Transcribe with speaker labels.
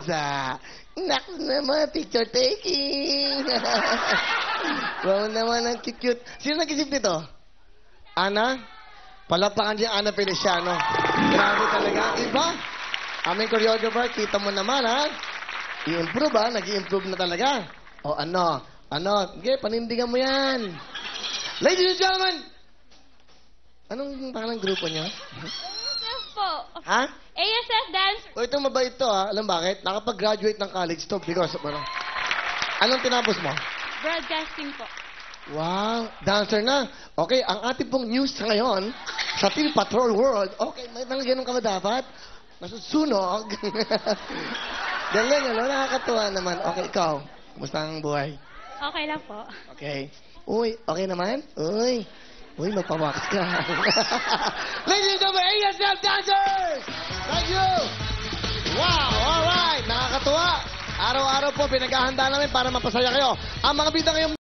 Speaker 1: Liza. Naku naman, picture taking. Wow naman, ang cute. Sino nag-isip nito? Ana? Palapakan niya Ana Feliciano. Grabe talaga. Iba? Aming choreographer, kita mo naman, ha? I-improve, ha? Nag-i-improve na talaga. O ano? Ano? Sige, panindigan mo yan. Ladies and gentlemen! Anong pangalang grupo niyo?
Speaker 2: ASF po.
Speaker 1: Ha?
Speaker 2: ASF Dance.
Speaker 1: O ito, mabait to, ha? Alam bakit? Nakapag-graduate ng college to because of ano? Anong tinapos mo?
Speaker 2: Broadcasting po.
Speaker 1: Wow, dancer na. Okay, ang ating pong news ngayon sa Team Patrol World. Okay, may ganun ka ba dapat? Nasusunog. Galing, ano? Nakakatuwa naman. Okay, ikaw. Kumusta ang buhay?
Speaker 2: Okay lang po.
Speaker 1: Okay. Uy, okay naman? Uy, magpawax ka. Ladies and gentlemen, ASF Dancers! Thank you! Wow, alright. Nakakatuwa. Araw-araw po, pinaghahanda namin para mapasaya kayo. Ang mga bida ngayong